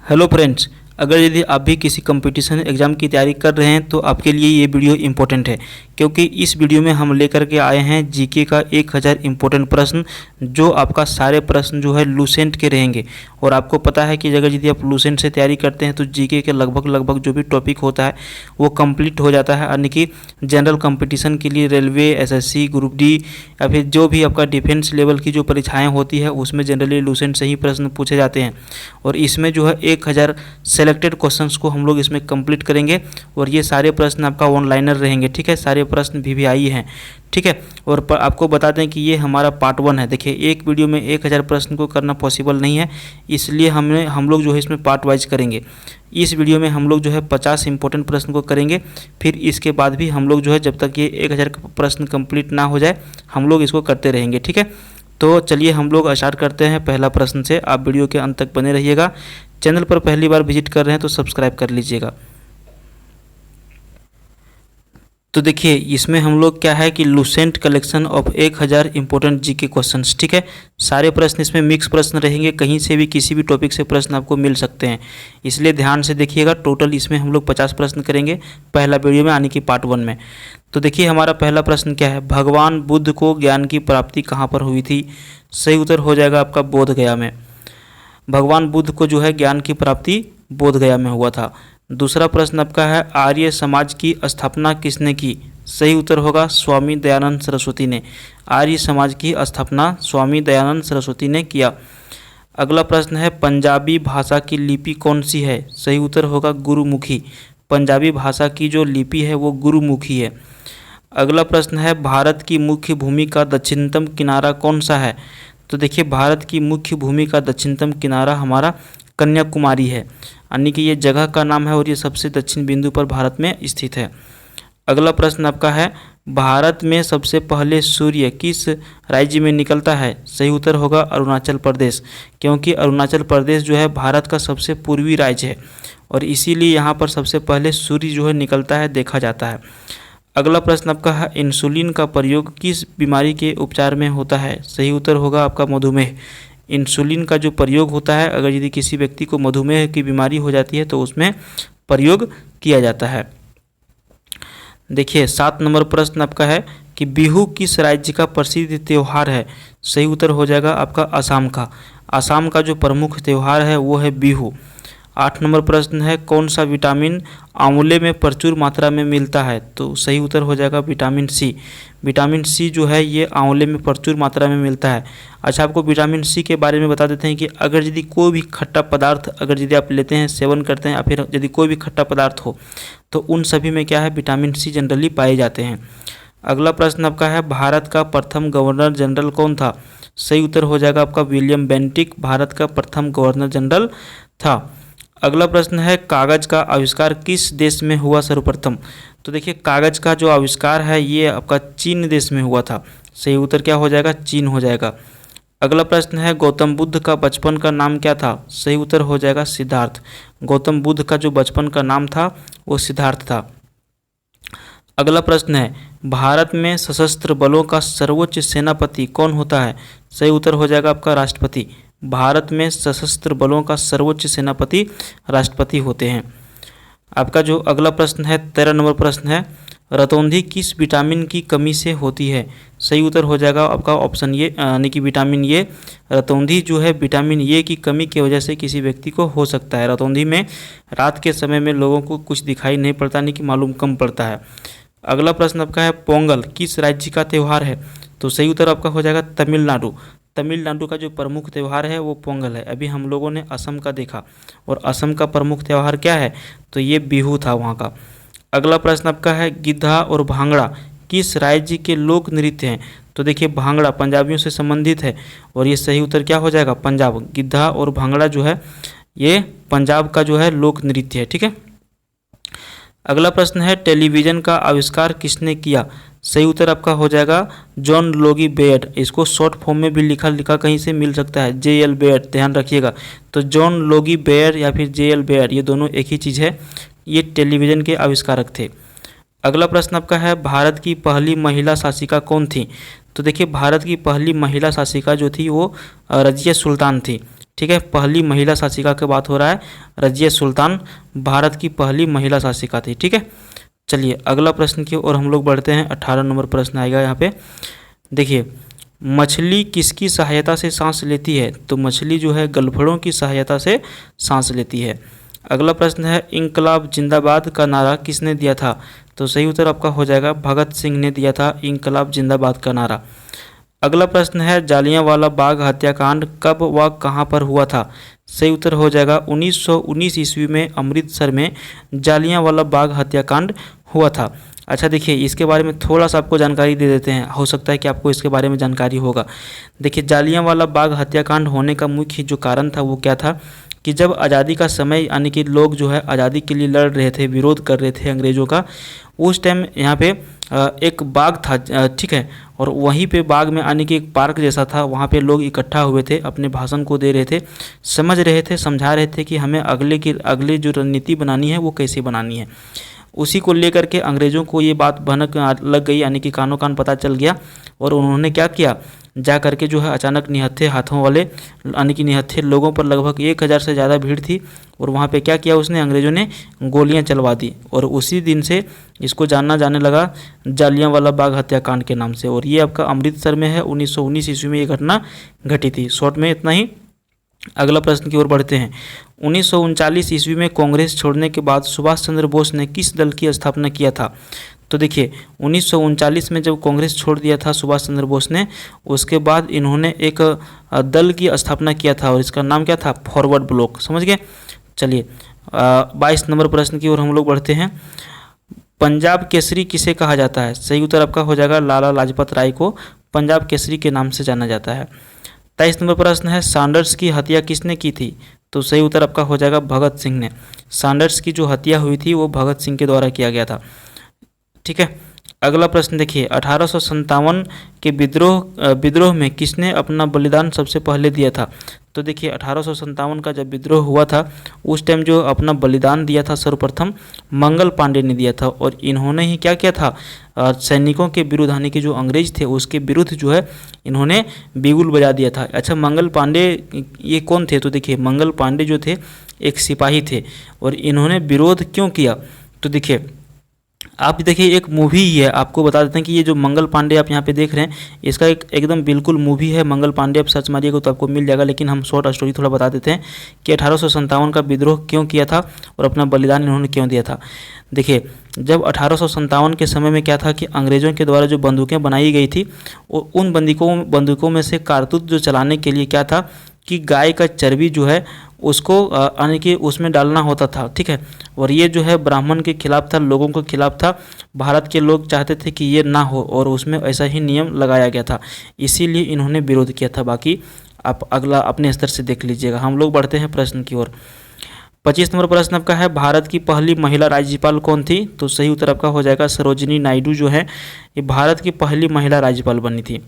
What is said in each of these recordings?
Hello friends, अगर यदि आप भी किसी कंपटीशन एग्ज़ाम की तैयारी कर रहे हैं तो आपके लिए ये वीडियो इम्पोर्टेंट है, क्योंकि इस वीडियो में हम लेकर के आए हैं जीके का 1000 इम्पोर्टेंट प्रश्न। जो आपका सारे प्रश्न जो है लूसेंट के रहेंगे। और आपको पता है कि अगर यदि आप लूसेंट से तैयारी करते हैं तो जीके के लगभग जो भी टॉपिक होता है वो कंप्लीट हो जाता है। यानी कि जनरल कंपटीशन के लिए रेलवे, एसएससी, ग्रुप डी या फिर जो भी आपका डिफेंस लेवल की जो परीक्षाएँ होती है उसमें जनरली लूसेंट से ही प्रश्न पूछे जाते हैं। और इसमें जो है 1000 सेलेक्टेड क्वेश्चंस को हम लोग इसमें कंप्लीट करेंगे। और ये सारे प्रश्न आपका ऑनलाइनर रहेंगे, ठीक है। सारे प्रश्न वीवीआई हैं, ठीक है। और आपको बता दें कि ये हमारा पार्ट 1 है। देखिए, एक वीडियो में 1000 प्रश्न को करना पॉसिबल नहीं है, इसलिए हम लोग जो है इसमें पार्ट वाइज करेंगे। इस वीडियो में हम लोग जो है 50 इंपॉर्टेंट प्रश्न को करेंगे। फिर इसके बाद भी हम लोग जो है जब तक ये 1000 प्रश्न कंप्लीट ना हो जाए हम लोग इसको करते रहेंगे, ठीक है। तो चलिए हम लोग स्टार्ट करते हैं पहला प्रश्न से। आप वीडियो के अंत तक बने रहिएगा। चैनल पर पहली बार विजिट कर रहे हैं तो सब्सक्राइब कर लीजिएगा। तो देखिए, इसमें हम लोग क्या है कि Lucent collection of 1000 important GK questions, ठीक है। सारे प्रश्न इसमें मिक्स प्रश्न रहेंगे, कहीं से भी किसी भी टॉपिक से प्रश्न आपको मिल सकते हैं, इसलिए ध्यान से देखिएगा। टोटल इसमें हम लोग 50 प्रश्न करेंगे पहला वीडियो में, यानी कि पार्ट 1 में। तो देखिए, हमारा पहला प्रश्न क्या है, भगवान बुद्ध को ज्ञान की प्राप्ति कहाँ पर हुई थी? सही उत्तर हो जाएगा आपका बोध गया में। भगवान बुद्ध को जो है ज्ञान की प्राप्ति बोध गया में हुआ था। दूसरा प्रश्न आपका है, आर्य समाज की स्थापना किसने की? सही उत्तर होगा स्वामी दयानंद सरस्वती ने। आर्य समाज की स्थापना स्वामी दयानंद सरस्वती ने किया। अगला प्रश्न है, पंजाबी भाषा की लिपि कौन सी है? सही उत्तर होगा गुरुमुखी। पंजाबी भाषा की जो लिपि है वो गुरुमुखी है। अगला प्रश्न है, भारत की मुख्य भूमि का दक्षिणतम किनारा कौन सा है? तो देखिए, भारत की मुख्य भूमि का दक्षिणतम किनारा हमारा कन्याकुमारी है, यानी कि ये जगह का नाम है और ये सबसे दक्षिण बिंदु पर भारत में स्थित है। अगला प्रश्न आपका है, भारत में सबसे पहले सूर्य किस राज्य में निकलता है? सही उत्तर होगा अरुणाचल प्रदेश, क्योंकि अरुणाचल प्रदेश जो है भारत का सबसे पूर्वी राज्य है और इसीलिए यहाँ पर सबसे पहले सूर्य जो है निकलता है, देखा जाता है। अगला प्रश्न आपका है, इंसुलिन का प्रयोग किस बीमारी के उपचार में होता है? सही उत्तर होगा आपका मधुमेह। इंसुलिन का जो प्रयोग होता है, अगर यदि किसी व्यक्ति को मधुमेह की बीमारी हो जाती है तो उसमें प्रयोग किया जाता है। देखिए, 7 नंबर प्रश्न आपका है कि बिहू किस राज्य का प्रसिद्ध त्यौहार है? सही उत्तर हो जाएगा आपका असम का। असम का जो प्रमुख त्यौहार है वो है बिहू। 8 नंबर प्रश्न है, कौन सा विटामिन आंवले में प्रचुर मात्रा में मिलता है? तो सही उत्तर हो जाएगा विटामिन सी। विटामिन सी जो है ये आंवले में प्रचुर मात्रा में मिलता है। अच्छा, आपको विटामिन सी के बारे में बता देते हैं कि अगर यदि कोई भी खट्टा पदार्थ अगर यदि आप लेते हैं, सेवन करते हैं, या फिर यदि कोई भी खट्टा पदार्थ हो तो उन सभी में क्या है, विटामिन सी जनरली पाए जाते हैं। अगला प्रश्न आपका है, भारत का प्रथम गवर्नर जनरल कौन था? सही उत्तर हो जाएगा आपका विलियम बेंटिक भारत का प्रथम गवर्नर जनरल था। अगला प्रश्न है, कागज़ का आविष्कार किस देश में हुआ सर्वप्रथम? तो देखिए, कागज़ का जो आविष्कार है ये आपका चीन देश में हुआ था। सही उत्तर क्या हो जाएगा, चीन हो जाएगा। अगला प्रश्न है, गौतम बुद्ध का बचपन का नाम क्या था? सही उत्तर हो जाएगा सिद्धार्थ। गौतम बुद्ध का जो बचपन का नाम था वो सिद्धार्थ था। अगला प्रश्न है, भारत में सशस्त्र बलों का सर्वोच्च सेनापति कौन होता है? सही उत्तर हो जाएगा आपका राष्ट्रपति। भारत में सशस्त्र बलों का सर्वोच्च सेनापति राष्ट्रपति होते हैं। आपका जो अगला प्रश्न है 13 नंबर प्रश्न है, रतौंधी किस विटामिन की कमी से होती है? सही उत्तर हो जाएगा आपका ऑप्शन ए, यानी कि विटामिन ए। रतौंधी जो है विटामिन ए की कमी की वजह से किसी व्यक्ति को हो सकता है। रतौंधी में रात के समय में लोगों को कुछ दिखाई नहीं पड़ता, यानी कि मालूम कम पड़ता है। अगला प्रश्न आपका है, पोंगल किस राज्य का त्यौहार है? तो सही उत्तर आपका हो जाएगा तमिलनाडु। तमिलनाडु का जो प्रमुख त्यौहार है वो पोंगल है। अभी हम लोगों ने असम का देखा, और असम का प्रमुख त्यौहार क्या है? तो ये बिहू था वहाँ का। अगला प्रश्न आपका है, गिद्धा और भांगड़ा किस राज्य के लोक नृत्य हैं? तो देखिए, भांगड़ा पंजाबियों से संबंधित है और ये सही उत्तर क्या हो जाएगा, पंजाब। गिद्धा और भांगड़ा जो है ये पंजाब का जो है लोक नृत्य है, ठीक है। अगला प्रश्न है, टेलीविज़न का आविष्कार किसने किया? सही उत्तर आपका हो जाएगा जॉन लोगी बेयर। इसको शॉर्ट फॉर्म में भी लिखा कहीं से मिल सकता है, JL बेयर, ध्यान रखिएगा। तो जॉन लोगी बेयर या फिर JL बेयर, ये दोनों एक ही चीज़ है। ये टेलीविज़न के आविष्कारक थे। अगला प्रश्न आपका है, भारत की पहली महिला शासिका कौन थी? तो देखिए, भारत की पहली महिला शासिका जो थी वो रजिया सुल्तान थी। ठीक है, पहली महिला शासिका की बात हो रहा है। रजिया सुल्तान भारत की पहली महिला शासिका थी। ठीक है, चलिए अगला प्रश्न की ओर हम लोग बढ़ते हैं। 18 नंबर प्रश्न आएगा यहाँ पे। देखिए, मछली किसकी सहायता से सांस लेती है? तो मछली जो है गलफड़ों की सहायता से सांस लेती है। अगला प्रश्न है, इंकलाब जिंदाबाद का नारा किसने दिया था? तो सही उत्तर आपका हो जाएगा भगत सिंह ने दिया था इंकलाब जिंदाबाद का नारा। अगला प्रश्न है, जालियांवाला बाग हत्याकांड कब व कहां पर हुआ था? सही उत्तर हो जाएगा 1919 ईस्वी में अमृतसर में जालियांवाला बाग हत्याकांड हुआ था। अच्छा देखिए, इसके बारे में थोड़ा सा आपको जानकारी दे देते हैं, हो सकता है कि आपको इसके बारे में जानकारी होगा। देखिए, जालियांवाला बाग हत्याकांड होने का मुख्य जो कारण था वो क्या था कि जब आज़ादी का समय यानी कि लोग जो है आज़ादी के लिए लड़ रहे थे, विरोध कर रहे थे अंग्रेज़ों का, उस टाइम यहाँ पे एक बाग था, ठीक है, और वहीं पे बाग में आने की एक पार्क जैसा था, वहाँ पे लोग इकट्ठा हुए थे, अपने भाषण को दे रहे थे, समझ रहे थे, समझा रहे थे कि हमें अगले जो रणनीति बनानी है वो कैसे बनानी है। उसी को लेकर के अंग्रेज़ों को ये बात भनक लग गई, यानी कि कानों कान पता चल गया, और उन्होंने क्या किया, जा करके जो है अचानक निहत्थे हाथों वाले यानी कि निहत्थे लोगों पर, लगभग 1000 से ज़्यादा भीड़ थी, और वहाँ पे क्या किया उसने, अंग्रेज़ों ने गोलियां चलवा दी, और उसी दिन से इसको जानना जाने लगा जालियांवाला बाग हत्याकांड के नाम से। और ये आपका अमृतसर में है, 1919 ईस्वी में ये घटना घटी थी। शॉर्ट में इतना ही। अगला प्रश्न की ओर बढ़ते हैं। 1939 ईस्वी में कांग्रेस छोड़ने के बाद सुभाष चंद्र बोस ने किस दल की स्थापना किया था? तो देखिए, 1939 में जब कांग्रेस छोड़ दिया था सुभाष चंद्र बोस ने, उसके बाद इन्होंने एक दल की स्थापना किया था, और इसका नाम क्या था, फॉरवर्ड ब्लॉक। समझ गए। चलिए 22 नंबर प्रश्न की ओर हम लोग बढ़ते हैं। पंजाब केसरी किसे कहा जाता है? सही उत्तर आपका हो जाएगा लाला लाजपत राय को पंजाब केसरी के नाम से जाना जाता है। 23 नंबर प्रश्न है, सैंडर्स की हत्या किसने की थी? तो सही उत्तर आपका हो जाएगा भगत सिंह ने। सैंडर्स की जो हत्या हुई थी वो भगत सिंह के द्वारा किया गया था। ठीक है, अगला प्रश्न देखिए, 1857 के विद्रोह में किसने अपना बलिदान सबसे पहले दिया था? तो देखिए, 1857 का जब विद्रोह हुआ था उस टाइम जो अपना बलिदान दिया था सर्वप्रथम मंगल पांडे ने दिया था, और इन्होंने ही क्या किया था, सैनिकों के विरुद्ध यानी कि जो अंग्रेज थे उसके विरुद्ध जो है इन्होंने बिगुल बजा दिया था। अच्छा, मंगल पांडे ये कौन थे? तो देखिए, मंगल पांडे जो थे एक सिपाही थे, और इन्होंने विरोध क्यों किया? तो देखिए, आप देखिए एक मूवी ही है, आपको बता देते हैं कि ये जो मंगल पांडे आप यहाँ पे देख रहे हैं इसका एकदम बिल्कुल मूवी है मंगल पांडे, आप सर्च मारिएगा तो आपको मिल जाएगा। लेकिन हम शॉर्ट स्टोरी थोड़ा बता देते हैं कि 1857 का विद्रोह क्यों किया था और अपना बलिदान इन्होंने क्यों दिया था। देखिए, जब 1857 के समय में क्या था कि अंग्रेज़ों के द्वारा जो बंदूकें बनाई गई थी उन बंदूकों में से कारतूस जो चलाने के लिए क्या था कि गाय का चर्बी जो है उसको यानी कि उसमें डालना होता था। ठीक है, और ये जो है ब्राह्मण के खिलाफ था, लोगों के खिलाफ था। भारत के लोग चाहते थे कि ये ना हो, और उसमें ऐसा ही नियम लगाया गया था, इसीलिए इन्होंने विरोध किया था। बाकी आप अगला अपने स्तर से देख लीजिएगा। हम लोग बढ़ते हैं प्रश्न की ओर। 25 नंबर प्रश्न आपका है, भारत की पहली महिला राज्यपाल कौन थी? तो सही उत्तर आपका हो जाएगा सरोजिनी नायडू जो है ये भारत की पहली महिला राज्यपाल बनी थी।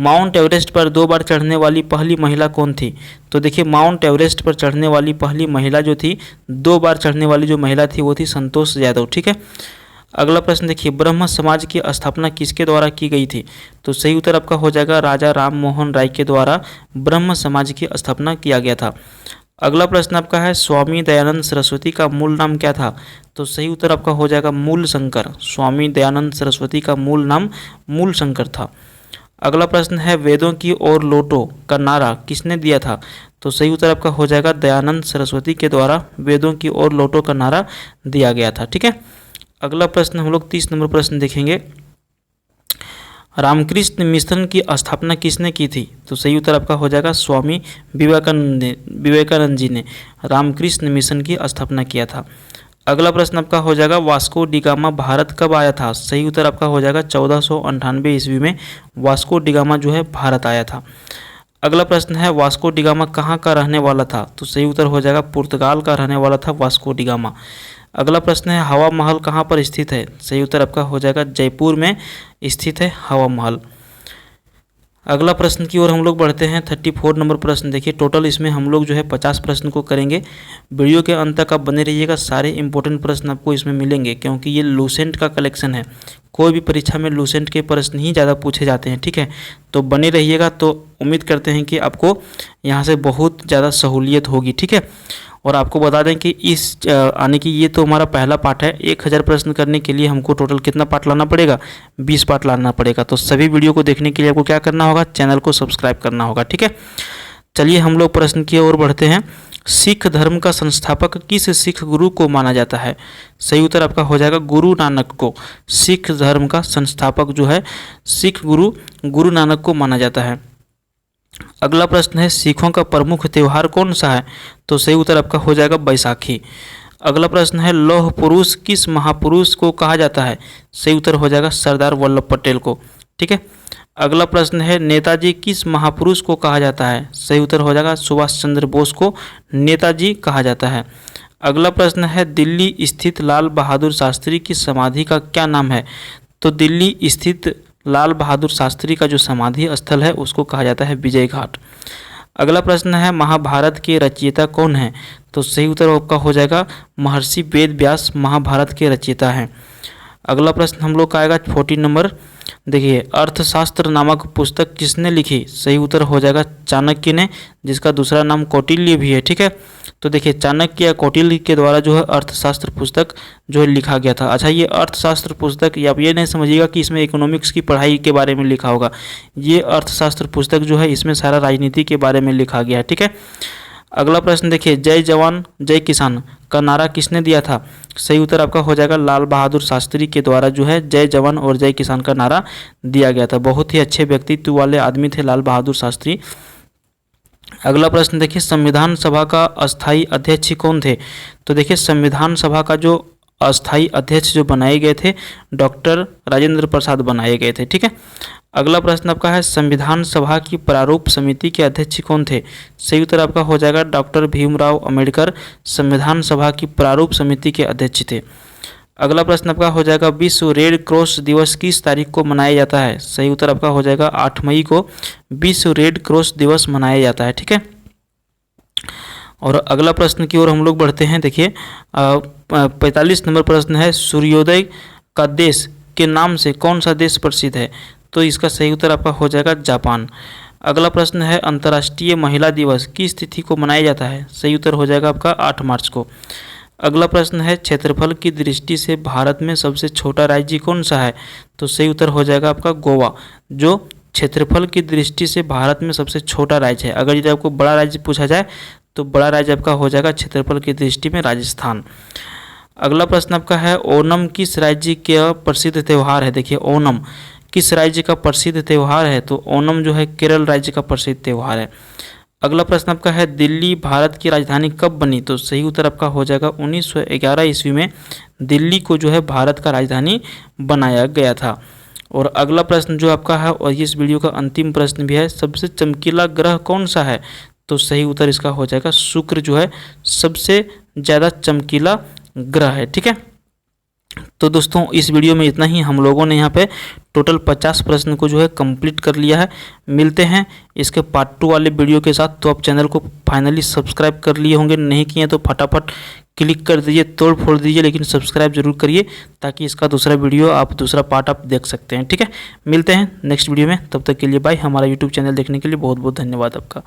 माउंट एवरेस्ट पर 2 बार चढ़ने वाली पहली महिला कौन थी? तो देखिए, माउंट एवरेस्ट पर चढ़ने वाली पहली महिला जो थी, 2 बार चढ़ने वाली जो महिला थी वो थी संतोष यादव। ठीक है, अगला प्रश्न देखिए, ब्रह्म समाज की स्थापना किसके द्वारा की गई थी? तो सही उत्तर आपका हो जाएगा राजा राम मोहन राय के द्वारा ब्रह्म समाज की स्थापना किया गया था। अगला प्रश्न आपका है, स्वामी दयानंद सरस्वती का मूल नाम क्या था? तो सही उत्तर आपका हो जाएगा मूल शंकर। स्वामी दयानंद सरस्वती का मूल नाम मूल शंकर था। अगला प्रश्न है, वेदों की ओर लौटो का नारा किसने दिया था? तो सही उत्तर आपका हो जाएगा दयानंद सरस्वती के द्वारा वेदों की ओर लौटो का नारा दिया गया था। ठीक है, अगला प्रश्न हम लोग 30 नंबर प्रश्न देखेंगे। रामकृष्ण मिशन की स्थापना किसने की थी? तो सही उत्तर आपका हो जाएगा स्वामी विवेकानंद जी ने रामकृष्ण मिशन की स्थापना किया था। अगला प्रश्न आपका हो जाएगा, वास्को डी गामा भारत कब आया था? सही उत्तर आपका हो जाएगा 1498 ईस्वी में वास्को डी गामा जो है भारत आया था। अगला प्रश्न है, वास्को डी गामा कहाँ का रहने वाला था? तो सही उत्तर हो जाएगा पुर्तगाल का रहने वाला था वास्को डी गामा। अगला प्रश्न है, हवा महल कहाँ पर स्थित है? सही उत्तर आपका हो जाएगा जयपुर में स्थित है हवा महल। अगला प्रश्न की ओर हम लोग बढ़ते हैं। 34 नंबर प्रश्न देखिए। टोटल इसमें हम लोग जो है 50 प्रश्न को करेंगे। वीडियो के अंत तक आप बने रहिएगा, सारे इंपॉर्टेंट प्रश्न आपको इसमें मिलेंगे, क्योंकि ये लूसेंट का कलेक्शन है। कोई भी परीक्षा में लूसेंट के प्रश्न ही ज़्यादा पूछे जाते हैं, ठीक है। तो बने रहिएगा, तो उम्मीद करते हैं कि आपको यहाँ से बहुत ज़्यादा सहूलियत होगी, ठीक है। और आपको बता दें कि इस आने की ये तो हमारा पहला पार्ट है। 1000 प्रश्न करने के लिए हमको टोटल कितना पार्ट लाना पड़ेगा? 20 पार्ट लाना पड़ेगा। तो सभी वीडियो को देखने के लिए आपको क्या करना होगा? चैनल को सब्सक्राइब करना होगा, ठीक है। चलिए हम लोग प्रश्न की ओर बढ़ते हैं। सिख धर्म का संस्थापक किस सिख गुरु को माना जाता है? सही उत्तर आपका हो जाएगा गुरु नानक को। सिख धर्म का संस्थापक जो है सिख गुरु नानक को माना जाता है। अगला प्रश्न है, सिखों का प्रमुख त्यौहार कौन सा है? तो सही उत्तर आपका हो जाएगा बैसाखी। अगला प्रश्न है, लौह पुरुष किस महापुरुष को कहा जाता है? सही उत्तर हो जाएगा सरदार वल्लभ पटेल को, ठीक है। अगला प्रश्न है, नेताजी किस महापुरुष को कहा जाता है? सही उत्तर हो जाएगा सुभाष चंद्र बोस को नेताजी कहा जाता है। अगला प्रश्न है, दिल्ली स्थित लाल बहादुर शास्त्री की समाधि का क्या नाम है? तो दिल्ली स्थित लाल बहादुर शास्त्री का जो समाधि स्थल है उसको कहा जाता है विजय घाट। अगला प्रश्न है, महाभारत के रचयिता कौन है? तो सही उत्तर आपका हो जाएगा महर्षि वेद व्यास महाभारत के रचयिता हैं। अगला प्रश्न हम लोग का आएगा 14 नंबर। देखिए, अर्थशास्त्र नामक पुस्तक किसने लिखी? सही उत्तर हो जाएगा चाणक्य ने, जिसका दूसरा नाम कौटिल्य भी है, ठीक है। तो देखिए, चाणक्य या कौटिल्य के द्वारा जो है अर्थशास्त्र पुस्तक जो है लिखा गया था। अच्छा, ये अर्थशास्त्र पुस्तक, या आप ये नहीं समझिएगा कि इसमें इकोनॉमिक्स की पढ़ाई के बारे में लिखा होगा। ये अर्थशास्त्र पुस्तक जो है इसमें सारा राजनीति के बारे में लिखा गया है, ठीक है। अगला प्रश्न देखिए, जय जवान जय किसान का नारा किसने दिया था? सही उत्तर आपका हो जाएगा लाल बहादुर शास्त्री के द्वारा जो है जय जवान और जय किसान का नारा दिया गया था। बहुत ही अच्छे व्यक्तित्व वाले आदमी थे लाल बहादुर शास्त्री। अगला प्रश्न देखिए, संविधान सभा का अस्थायी अध्यक्ष कौन थे? तो देखिए, संविधान सभा का जो अस्थायी अध्यक्ष जो बनाए गए थे डॉक्टर राजेंद्र प्रसाद बनाए गए थे, ठीक है। अगला प्रश्न आपका है, संविधान सभा की प्रारूप समिति के अध्यक्ष कौन थे? सही उत्तर आपका हो जाएगा डॉक्टर भीमराव अंबेडकर संविधान सभा की प्रारूप समिति के अध्यक्ष थे। अगला प्रश्न आपका हो जाएगा, विश्व रेड क्रॉस दिवस किस तारीख को मनाया जाता है? सही उत्तर आपका हो जाएगा 8 मई को विश्व रेड क्रॉस दिवस मनाया जाता है, ठीक है। और अगला प्रश्न की ओर हम लोग बढ़ते हैं। देखिए, 45 नंबर प्रश्न है, सूर्योदय का देश के नाम से कौन सा देश प्रसिद्ध है? तो इसका सही उत्तर आपका हो जाएगा जापान। अगला प्रश्न है, अंतर्राष्ट्रीय महिला दिवस किस तिथि को मनाया जाता है? सही उत्तर हो जाएगा आपका 8 मार्च को। अगला प्रश्न है, क्षेत्रफल की दृष्टि से भारत में सबसे छोटा राज्य कौन सा है? तो सही उत्तर हो जाएगा आपका गोवा, जो क्षेत्रफल की दृष्टि से भारत में सबसे छोटा राज्य है। अगर यदि आपको बड़ा राज्य पूछा जाए तो बड़ा राज्य आपका हो जाएगा क्षेत्रफल की दृष्टि में राजस्थान। अगला प्रश्न आपका है, ओणम किस राज्य का प्रसिद्ध त्यौहार है? देखिए, ओणम किस राज्य का प्रसिद्ध त्यौहार है? तो ओणम जो है केरल राज्य का प्रसिद्ध त्यौहार है। अगला प्रश्न आपका है, दिल्ली भारत की राजधानी कब बनी? तो सही उत्तर आपका हो जाएगा 1911 ईस्वी में दिल्ली को जो है भारत का राजधानी बनाया गया था। और अगला प्रश्न जो आपका है, और इस वीडियो का अंतिम प्रश्न भी है, सबसे चमकीला ग्रह कौन सा है? तो सही उत्तर इसका हो जाएगा शुक्र जो है सबसे ज़्यादा चमकीला ग्रह है, ठीक है। तो दोस्तों, इस वीडियो में इतना ही। हम लोगों ने यहाँ पे टोटल 50 प्रश्न को जो है कंप्लीट कर लिया है। मिलते हैं इसके पार्ट 2 वाले वीडियो के साथ। तो आप चैनल को फाइनली सब्सक्राइब कर लिए होंगे, नहीं किए तो फटाफट क्लिक कर दीजिए, तोड़ फोड़ दीजिए, लेकिन सब्सक्राइब जरूर करिए ताकि इसका दूसरा वीडियो आप दूसरा पार्ट आप देख सकते हैं, ठीक है। मिलते हैं नेक्स्ट वीडियो में, तब तक के लिए बाय। हमारा यूट्यूब चैनल देखने के लिए बहुत बहुत धन्यवाद आपका।